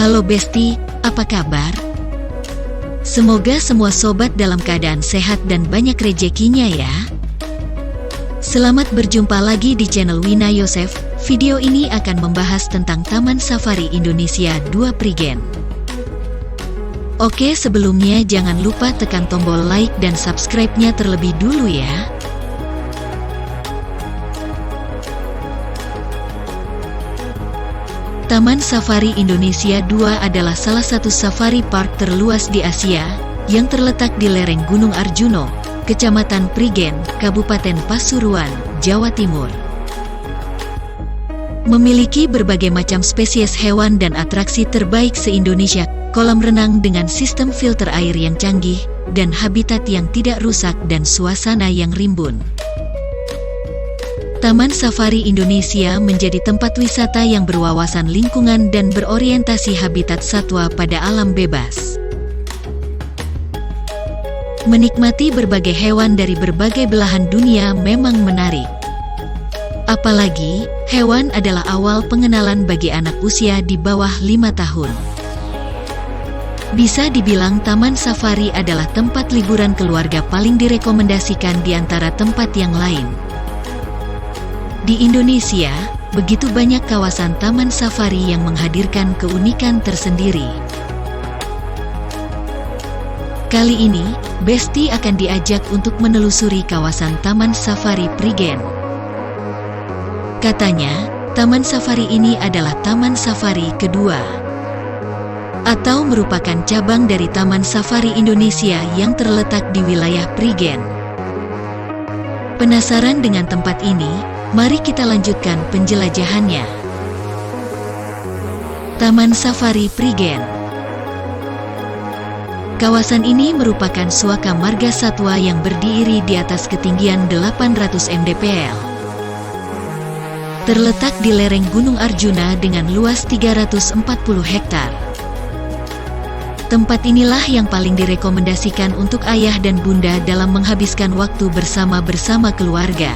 Halo Besti, apa kabar? Semoga semua sobat dalam keadaan sehat dan banyak rezekinya ya. Selamat berjumpa lagi di channel Wina Yosef. Video ini akan membahas tentang Taman Safari Indonesia 2 Prigen. Oke, sebelumnya jangan lupa tekan tombol like dan subscribe-nya terlebih dulu ya. Taman Safari Indonesia 2 adalah salah satu safari park terluas di Asia, yang terletak di lereng Gunung Arjuno, Kecamatan Prigen, Kabupaten Pasuruan, Jawa Timur. Memiliki berbagai macam spesies hewan dan atraksi terbaik se-Indonesia, kolam renang dengan sistem filter air yang canggih, dan habitat yang tidak rusak dan suasana yang rimbun. Taman Safari Indonesia menjadi tempat wisata yang berwawasan lingkungan dan berorientasi habitat satwa pada alam bebas. Menikmati berbagai hewan dari berbagai belahan dunia memang menarik. Apalagi, hewan adalah awal pengenalan bagi anak usia di bawah 5 tahun. Bisa dibilang Taman Safari adalah tempat liburan keluarga paling direkomendasikan di antara tempat yang lain. Di Indonesia, begitu banyak kawasan taman safari yang menghadirkan keunikan tersendiri. Kali ini, Besti akan diajak untuk menelusuri kawasan Taman Safari Prigen. Katanya, Taman Safari ini adalah Taman Safari kedua, atau merupakan cabang dari Taman Safari Indonesia yang terletak di wilayah Prigen. Penasaran dengan tempat ini? Mari kita lanjutkan penjelajahannya. Taman Safari Prigen. Kawasan ini merupakan suaka marga satwa yang berdiri di atas ketinggian 800 mdpl. Terletak di lereng Gunung Arjuna dengan luas 340 hektar. Tempat inilah yang paling direkomendasikan untuk ayah dan bunda dalam menghabiskan waktu bersama keluarga.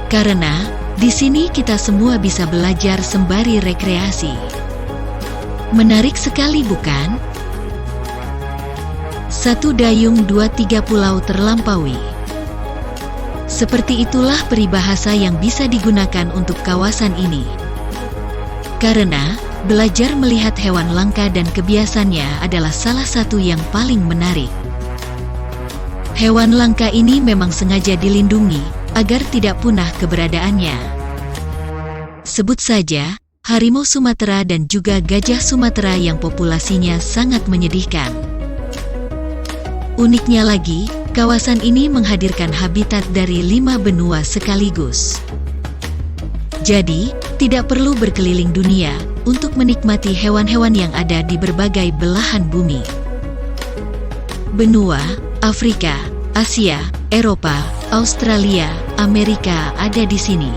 Karena, di sini kita semua bisa belajar sembari rekreasi. Menarik sekali bukan? Satu dayung dua tiga pulau terlampaui. Seperti itulah peribahasa yang bisa digunakan untuk kawasan ini. Karena, belajar melihat hewan langka dan kebiasaannya adalah salah satu yang paling menarik. Hewan langka ini memang sengaja dilindungi, agar tidak punah keberadaannya. Sebut saja, harimau Sumatera dan juga gajah Sumatera yang populasinya sangat menyedihkan. Uniknya lagi, kawasan ini menghadirkan habitat dari 5 benua sekaligus. Jadi, tidak perlu berkeliling dunia untuk menikmati hewan-hewan yang ada di berbagai belahan bumi. Benua, Afrika, Asia, Eropa, Australia, Amerika ada di sini.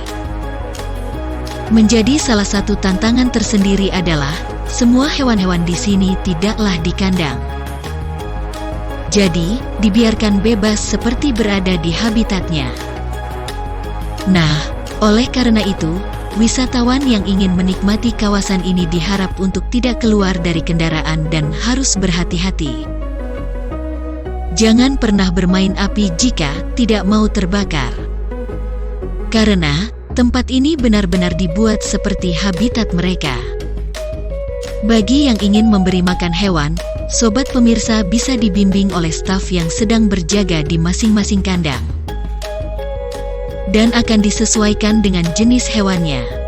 Menjadi salah satu tantangan tersendiri adalah, semua hewan-hewan di sini tidaklah di kandang. Jadi, dibiarkan bebas seperti berada di habitatnya. Nah, oleh karena itu, wisatawan yang ingin menikmati kawasan ini diharap untuk tidak keluar dari kendaraan dan harus berhati-hati. Jangan pernah bermain api jika tidak mau terbakar. Karena, tempat ini benar-benar dibuat seperti habitat mereka. Bagi yang ingin memberi makan hewan, sobat pemirsa bisa dibimbing oleh staf yang sedang berjaga di masing-masing kandang. Dan akan disesuaikan dengan jenis hewannya.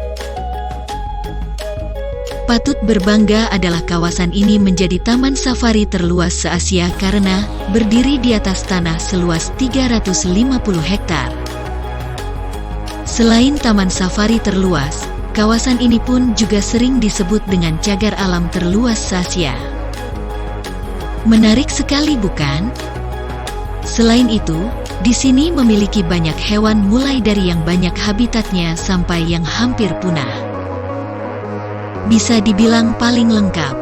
Patut berbangga adalah kawasan ini menjadi taman safari terluas se-Asia karena berdiri di atas tanah seluas 350 hektar. Selain taman safari terluas, kawasan ini pun juga sering disebut dengan cagar alam terluas se-Asia. Menarik sekali bukan? Selain itu, di sini memiliki banyak hewan mulai dari yang banyak habitatnya sampai yang hampir punah. Bisa dibilang paling lengkap.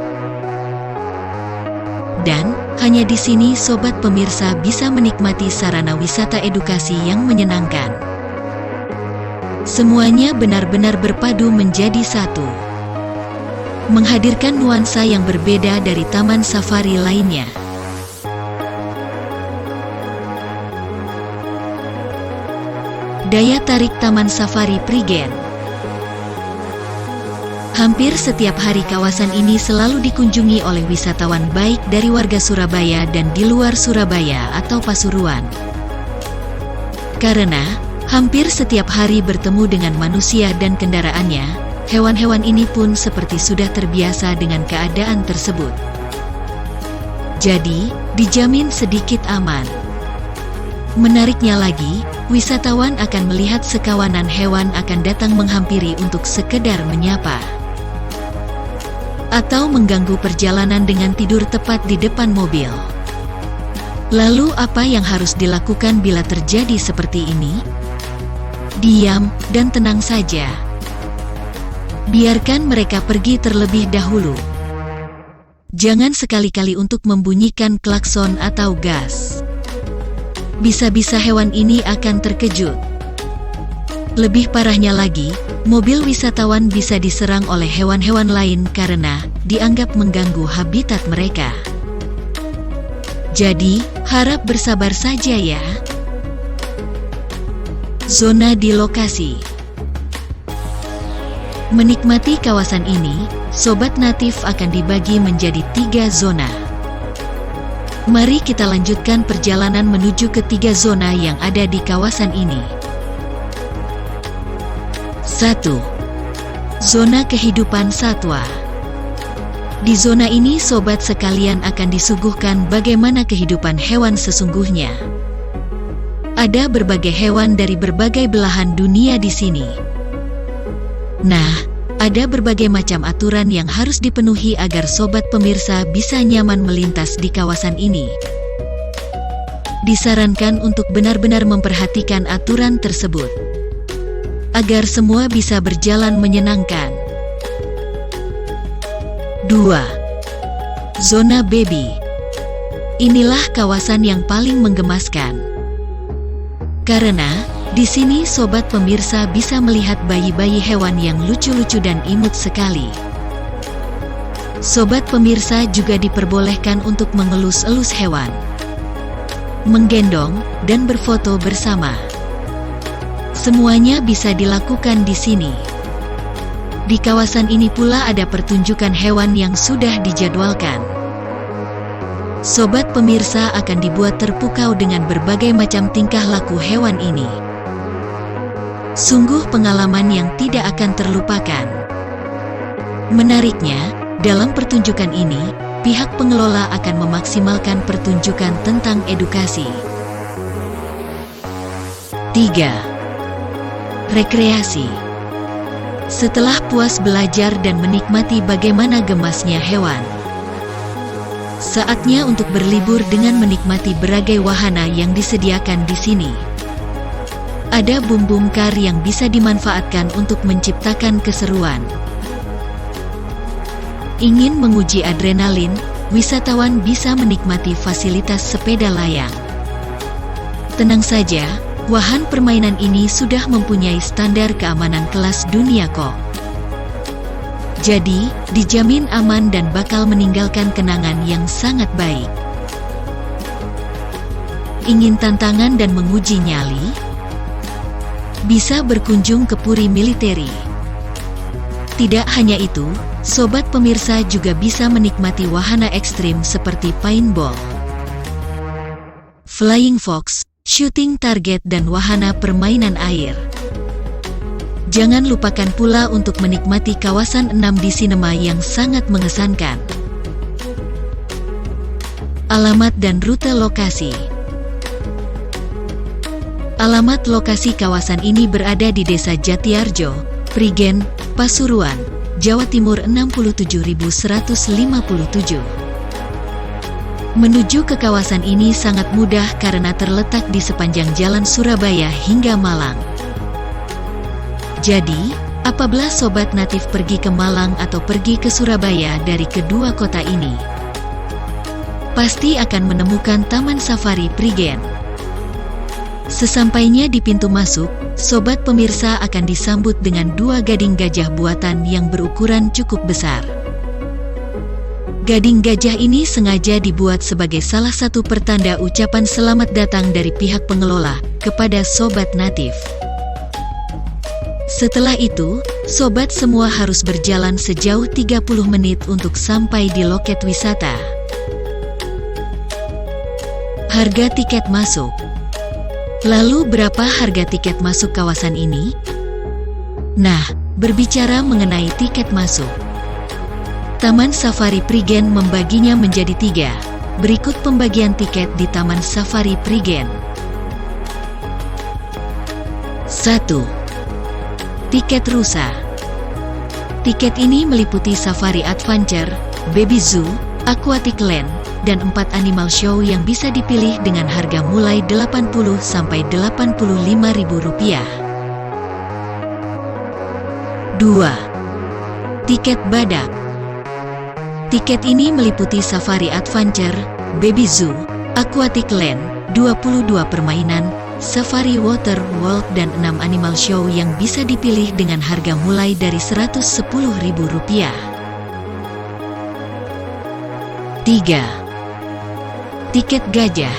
Dan, hanya di sini sobat pemirsa bisa menikmati sarana wisata edukasi yang menyenangkan. Semuanya benar-benar berpadu menjadi satu. menghadirkan nuansa yang berbeda dari taman safari lainnya. Daya tarik Taman Safari Prigen. Hampir setiap hari kawasan ini selalu dikunjungi oleh wisatawan baik dari warga Surabaya dan di luar Surabaya atau Pasuruan. Karena hampir setiap hari bertemu dengan manusia dan kendaraannya, hewan-hewan ini pun seperti sudah terbiasa dengan keadaan tersebut. Jadi, dijamin sedikit aman. Menariknya lagi, wisatawan akan melihat sekawanan hewan akan datang menghampiri untuk sekedar menyapa atau mengganggu perjalanan dengan tidur tepat di depan mobil. Lalu apa yang harus dilakukan bila terjadi seperti ini? Diam dan tenang saja. Biarkan mereka pergi terlebih dahulu. Jangan sekali-kali untuk membunyikan klakson atau gas. Bisa-bisa hewan ini akan terkejut. Lebih parahnya lagi, mobil wisatawan bisa diserang oleh hewan-hewan lain karena dianggap mengganggu habitat mereka. Jadi, harap bersabar saja ya. Zona di lokasi. Menikmati kawasan ini, Sobat Natif akan dibagi menjadi 3 zona. Mari kita lanjutkan perjalanan menuju ke 3 zona yang ada di kawasan ini. 1. Zona kehidupan satwa. Di zona ini sobat sekalian akan disuguhkan bagaimana kehidupan hewan sesungguhnya. Ada berbagai hewan dari berbagai belahan dunia di sini. Nah, ada berbagai macam aturan yang harus dipenuhi agar sobat pemirsa bisa nyaman melintas di kawasan ini. Disarankan untuk benar-benar memperhatikan aturan tersebut, agar semua bisa berjalan menyenangkan. 2. Zona baby. Inilah kawasan yang paling menggemaskan. Karena di sini sobat pemirsa bisa melihat bayi-bayi hewan yang lucu-lucu dan imut sekali. Sobat pemirsa juga diperbolehkan untuk mengelus-elus hewan, menggendong, dan berfoto bersama. Semuanya bisa dilakukan di sini. Di kawasan ini pula ada pertunjukan hewan yang sudah dijadwalkan. Sobat pemirsa akan dibuat terpukau dengan berbagai macam tingkah laku hewan ini. Sungguh pengalaman yang tidak akan terlupakan. Menariknya, dalam pertunjukan ini, pihak pengelola akan memaksimalkan pertunjukan tentang edukasi. 3. Rekreasi. Setelah puas belajar dan menikmati bagaimana gemasnya hewan, saatnya untuk berlibur dengan menikmati berbagai wahana yang disediakan di sini. Ada bum-bum kar yang bisa dimanfaatkan untuk menciptakan keseruan. Ingin menguji adrenalin, wisatawan bisa menikmati fasilitas sepeda layang. Tenang saja, wahana permainan ini sudah mempunyai standar keamanan kelas dunia kok. Jadi, dijamin aman dan bakal meninggalkan kenangan yang sangat baik. Ingin tantangan dan menguji nyali? Bisa berkunjung ke Puri Militeri. Tidak hanya itu, sobat pemirsa juga bisa menikmati wahana ekstrim seperti paintball, flying fox, shooting target, dan wahana permainan air. Jangan lupakan pula untuk menikmati kawasan 6D Cinema yang sangat mengesankan. Alamat dan rute lokasi. Alamat lokasi kawasan ini berada di Desa Jatiarjo, Prigen, Pasuruan, Jawa Timur 67157. Menuju ke kawasan ini sangat mudah karena terletak di sepanjang jalan Surabaya hingga Malang. Jadi, apabila sobat natif pergi ke Malang atau pergi ke Surabaya dari kedua kota ini, pasti akan menemukan Taman Safari Prigen. Sesampainya di pintu masuk, sobat pemirsa akan disambut dengan 2 gading gajah buatan yang berukuran cukup besar. Gading gajah ini sengaja dibuat sebagai salah satu pertanda ucapan selamat datang dari pihak pengelola kepada sobat natif. Setelah itu, sobat semua harus berjalan sejauh 30 menit untuk sampai di loket wisata. Harga tiket masuk. Lalu berapa harga tiket masuk kawasan ini? Nah, berbicara mengenai tiket masuk, Taman Safari Prigen membaginya menjadi 3. Berikut pembagian tiket di Taman Safari Prigen. 1. Tiket rusa. Tiket ini meliputi Safari Adventure, Baby Zoo, Aquatic Land, dan 4 animal show yang bisa dipilih dengan harga mulai Rp80 sampai Rp85.000. 2. Tiket badak. Tiket ini meliputi Safari Adventure, Baby Zoo, Aquatic Land, 22 permainan, Safari Water World dan 6 animal show yang bisa dipilih dengan harga mulai dari Rp110.000. 3. Tiket gajah.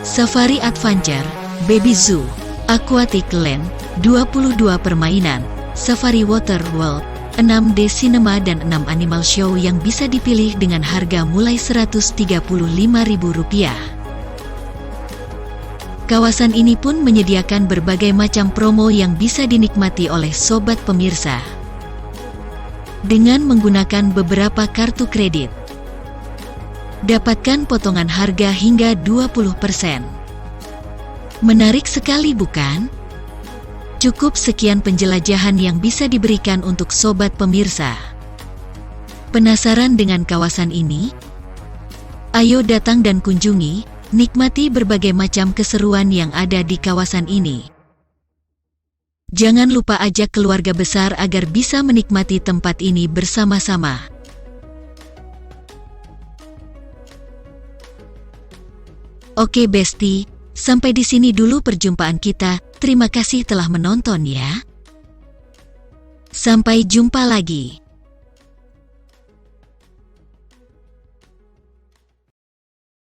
Safari Adventure, Baby Zoo, Aquatic Land, 22 permainan, Safari Water World, 6D Cinema dan 6 animal show yang bisa dipilih dengan harga mulai Rp135.000. Kawasan ini pun menyediakan berbagai macam promo yang bisa dinikmati oleh sobat pemirsa. Dengan menggunakan beberapa kartu kredit, dapatkan potongan harga hingga 20%. Menarik sekali bukan? Cukup sekian penjelajahan yang bisa diberikan untuk sobat pemirsa. Penasaran dengan kawasan ini? Ayo datang dan kunjungi, nikmati berbagai macam keseruan yang ada di kawasan ini. Jangan lupa ajak keluarga besar agar bisa menikmati tempat ini bersama-sama. Oke Besti, sampai di sini dulu perjumpaan kita. Terima kasih telah menonton ya. Sampai jumpa lagi.